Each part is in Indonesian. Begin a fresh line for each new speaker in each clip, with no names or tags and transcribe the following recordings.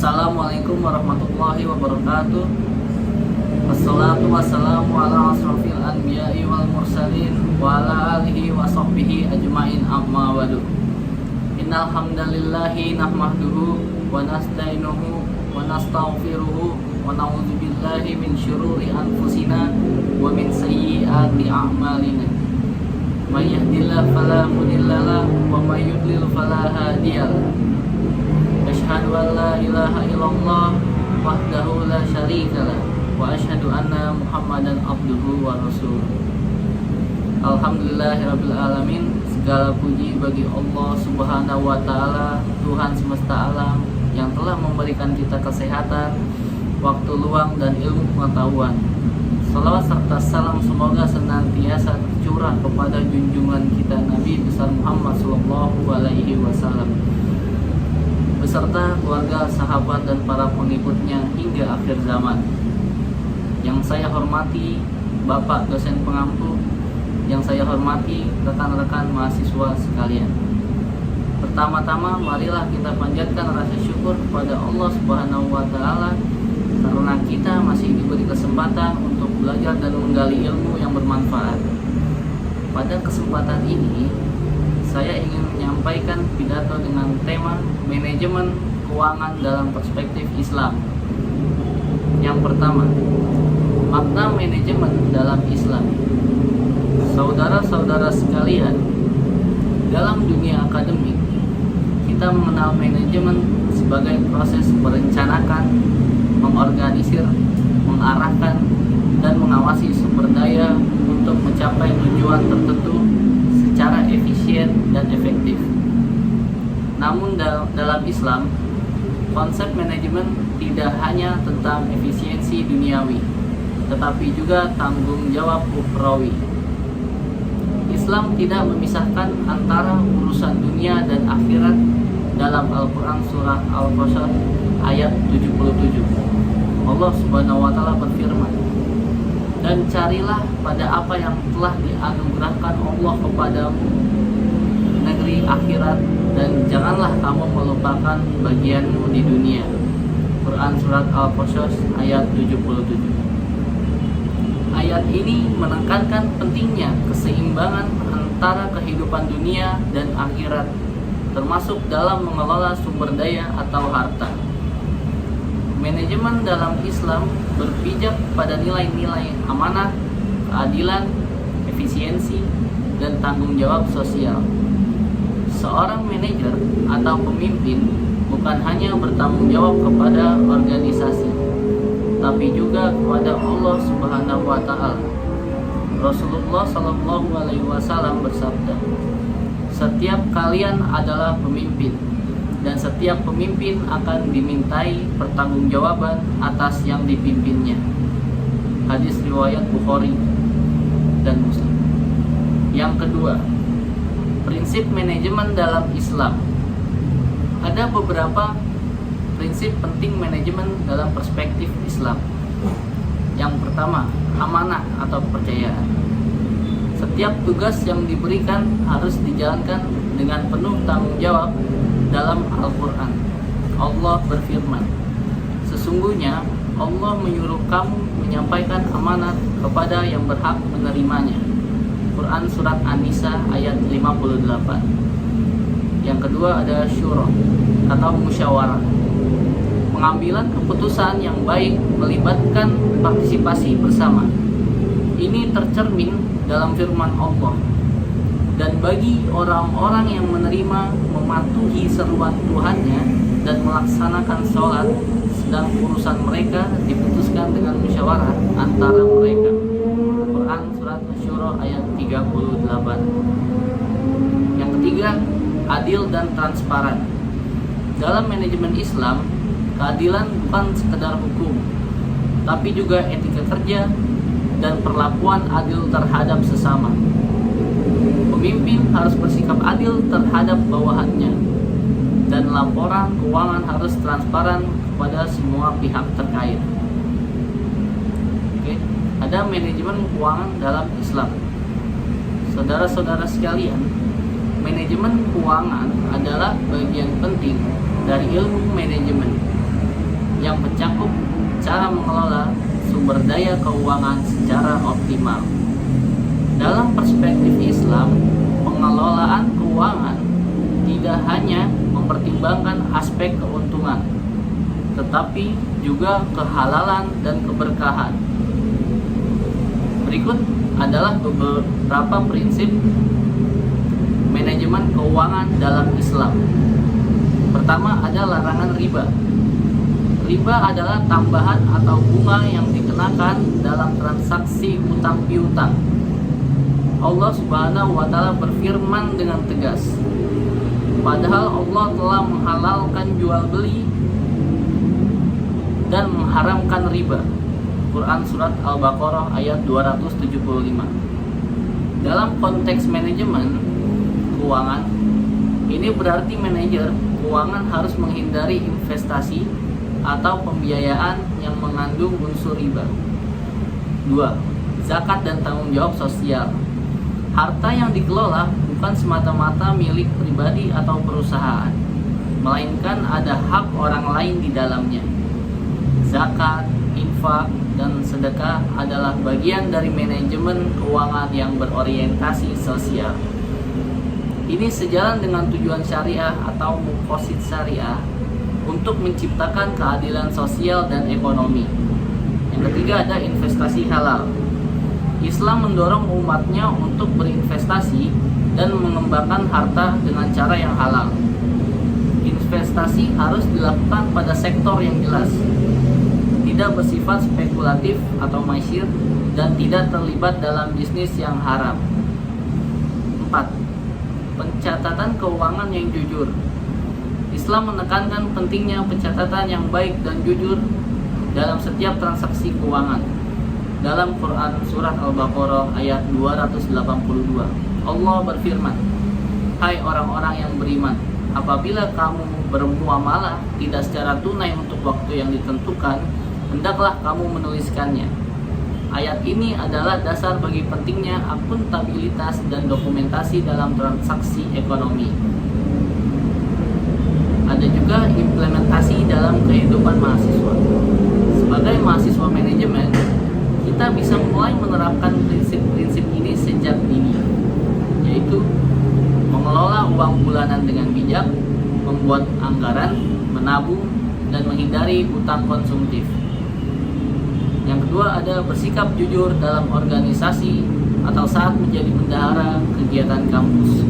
Assalamualaikum warahmatullahi wabarakatuh. Wassalatu wassalamu ala asrofil anbiya'i wal mursalin wa ala alihi wa sahbihi ajma'in amma wadu. Innal hamdalillahi nahmaduhu wa nasta'inuhu wa nastaghfiruhu wa na'udzu billahi min syururi anfusina wa min sayyiati a'malina. May yahdihillahu fala mudhillalah wa may yudlil fala hadiyalah. Asyhadu an la ilaha illallah wahdahu la syarikalah wa asyhadu anna Muhammadan abduhu wa rasuluh. Alhamdulillahirabbil alamin. Segala puji bagi Allah Subhanahu wa taala, Tuhan semesta alam yang telah memberikan kita kesehatan, waktu luang dan ilmu pengetahuan. Salawat serta salam semoga senantiasa tercurah kepada junjungan kita Nabi besar Muhammad sallallahu alaihi wasallam beserta keluarga, sahabat, dan para pengikutnya hingga akhir zaman. Yang saya hormati Bapak dosen pengampu, yang saya hormati rekan-rekan mahasiswa sekalian. Pertama-tama marilah kita panjatkan rasa syukur kepada Allah Subhanahu wa taala karena kita masih diberi kesempatan untuk belajar dan menggali ilmu yang bermanfaat. Pada kesempatan ini saya ingin menyampaikan pidato dengan tema manajemen keuangan dalam perspektif Islam. Yang pertama, makna manajemen dalam Islam. Saudara-saudara sekalian, dalam dunia akademik, kita mengenal manajemen sebagai proses merencanakan, mengorganisir, mengarahkan, dan mengawasi sumber daya untuk mencapai tujuan tertentu secara efisien dan efektif. Namun dalam Islam, konsep manajemen tidak hanya tentang efisiensi duniawi, tetapi juga tanggung jawab ukhrawi. Islam tidak memisahkan antara urusan dunia dan akhirat dalam Al-Quran surah Al-Qasas ayat 77. Allah Subhanahu wa taala berfirman, "Dan carilah pada apa yang telah dianugerahkan Allah kepadamu negeri akhirat, dan janganlah kamu melupakan bagianmu di dunia." Quran surat Al-Qasas ayat 77. Ayat ini menekankan pentingnya keseimbangan antara kehidupan dunia dan akhirat, termasuk dalam mengelola sumber daya atau harta. Manajemen dalam Islam berpijak pada nilai-nilai amanah, keadilan, efisiensi, dan tanggung jawab sosial. Seorang manajer atau pemimpin bukan hanya bertanggung jawab kepada organisasi, tapi juga kepada Allah Subhanahu wa taala. Rasulullah sallallahu alaihi wasallam bersabda, "Setiap kalian adalah pemimpin, dan setiap pemimpin akan dimintai pertanggungjawaban atas yang dipimpinnya." Hadis riwayat Bukhari dan Muslim. Yang kedua, prinsip manajemen dalam Islam. Ada beberapa prinsip penting manajemen dalam perspektif Islam. Yang pertama, amanah atau kepercayaan. Setiap tugas yang diberikan harus dijalankan dengan penuh tanggung jawab. Dalam Al-Quran, Allah berfirman, "Sesungguhnya Allah menyuruh kamu menyampaikan amanat kepada yang berhak menerimanya." Quran surat An-Nisa ayat 58. Yang kedua ada syura atau musyawarah. Pengambilan keputusan yang baik melibatkan partisipasi bersama. Ini tercermin dalam firman Allah, "Dan bagi orang-orang yang menerima, mematuhi seruan Tuhannya, dan melaksanakan sholat, sedang urusan mereka diputuskan dengan musyawarah antara mereka." Quran surat Asy-Syura ayat 38. Yang ketiga, adil dan transparan. Dalam manajemen Islam, keadilan bukan sekedar hukum, tapi juga etika kerja dan perlakuan adil terhadap sesama. Pemimpin harus bersikap adil terhadap bawahannya, dan laporan keuangan harus transparan kepada semua pihak terkait. Oke, ada manajemen keuangan dalam Islam. Saudara-saudara sekalian, manajemen keuangan adalah bagian penting dari ilmu manajemen. yang mencakup cara mengelola sumber daya keuangan secara optimal. Dalam perspektif Islam, pengelolaan keuangan tidak hanya mempertimbangkan aspek keuntungan, tetapi juga kehalalan dan keberkahan. Berikut adalah beberapa prinsip manajemen keuangan dalam Islam. Pertama ada larangan riba. Riba adalah tambahan atau bunga yang dikenakan dalam transaksi utang piutang. Allah Subhanahu wa Ta'ala berfirman dengan tegas, padahal Allah telah menghalalkan jual beli dan mengharamkan riba. Quran Surat Al-Baqarah ayat 275. Dalam konteks manajemen keuangan, ini berarti manajer keuangan harus menghindari investasi atau pembiayaan yang mengandung unsur riba. 2. Zakat dan tanggung jawab sosial. Harta yang dikelola bukan semata-mata milik pribadi atau perusahaan, melainkan ada hak orang lain di dalamnya. Zakat, infak, dan sedekah adalah bagian dari manajemen keuangan yang berorientasi sosial. Ini sejalan dengan tujuan syariah atau muqasid syariah untuk menciptakan keadilan sosial dan ekonomi. Yang ketiga ada investasi halal. Islam mendorong umatnya untuk berinvestasi dan mengembangkan harta dengan cara yang halal. Investasi harus dilakukan pada sektor yang jelas, tidak bersifat spekulatif atau maisir, dan tidak terlibat dalam bisnis yang haram. 4. Pencatatan keuangan yang jujur. Islam menekankan pentingnya pencatatan yang baik dan jujur dalam setiap transaksi keuangan. Dalam Quran Surat Al-Baqarah ayat 282, Allah berfirman, hai orang-orang yang beriman, apabila kamu bermuamalah tidak secara tunai untuk waktu yang ditentukan, hendaklah kamu menuliskannya. Ayat ini adalah dasar bagi pentingnya akuntabilitas dan dokumentasi dalam transaksi ekonomi. Ada juga implementasi dalam kehidupan mahasiswa. Sebagai mahasiswa manajemen, kita bisa mulai menerapkan prinsip-prinsip ini sejak dini, yaitu mengelola uang bulanan dengan bijak, membuat anggaran, menabung, dan menghindari hutang konsumtif. Yang kedua ada bersikap jujur dalam organisasi atau saat menjadi bendahara kegiatan kampus.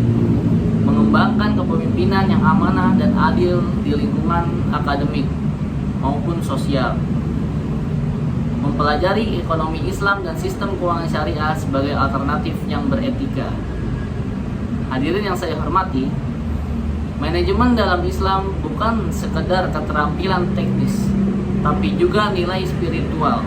Mengembangkan kepemimpinan yang amanah dan adil di lingkungan akademik maupun sosial. Mempelajari ekonomi Islam dan sistem keuangan syariah sebagai alternatif yang beretika. Hadirin yang saya hormati, manajemen dalam Islam bukan sekedar keterampilan teknis, tapi juga nilai spiritual.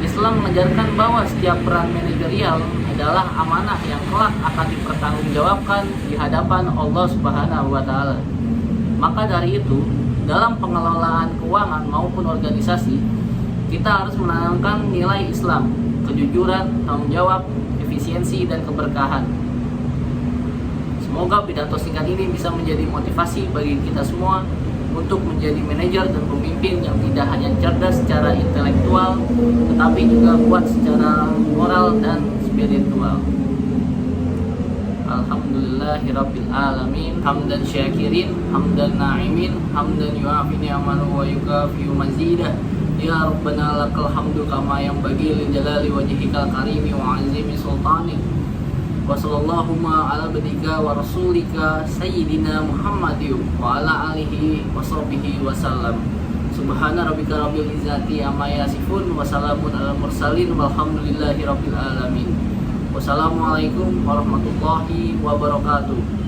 Islam mengajarkan bahwa setiap peran manajerial adalah amanah yang kelak akan dipertanggungjawabkan di hadapan Allah Subhanahu wa Ta'ala. Maka dari itu, dalam pengelolaan keuangan maupun organisasi, kita harus menanamkan nilai Islam, kejujuran, tanggung jawab, efisiensi, dan keberkahan. Semoga pidato singkat ini bisa menjadi motivasi bagi kita semua untuk menjadi manajer dan pemimpin yang tidak hanya cerdas secara intelektual, tetapi juga kuat secara moral dan spiritual. Alhamdulillahirabbil alamin, hamdan syakirin, hamdan na'imin, hamdan yu'afi ni'amahu wa yukafi mazidah. Ya Rabbana lakal hamdu kama yang bagi li jalali wajhikal karimi wa azimi sultanik. Wa sallallahu ala abdika wa rasulika sayyidina Muhammadin wa ala alihi wa sahbihi wa sallam. Subhana rabbika rabbil izzati amma yasifun wa salamun alal mursalin walhamdulillahi rabbil alamin. Wassalamualaikum warahmatullahi wabarakatuh.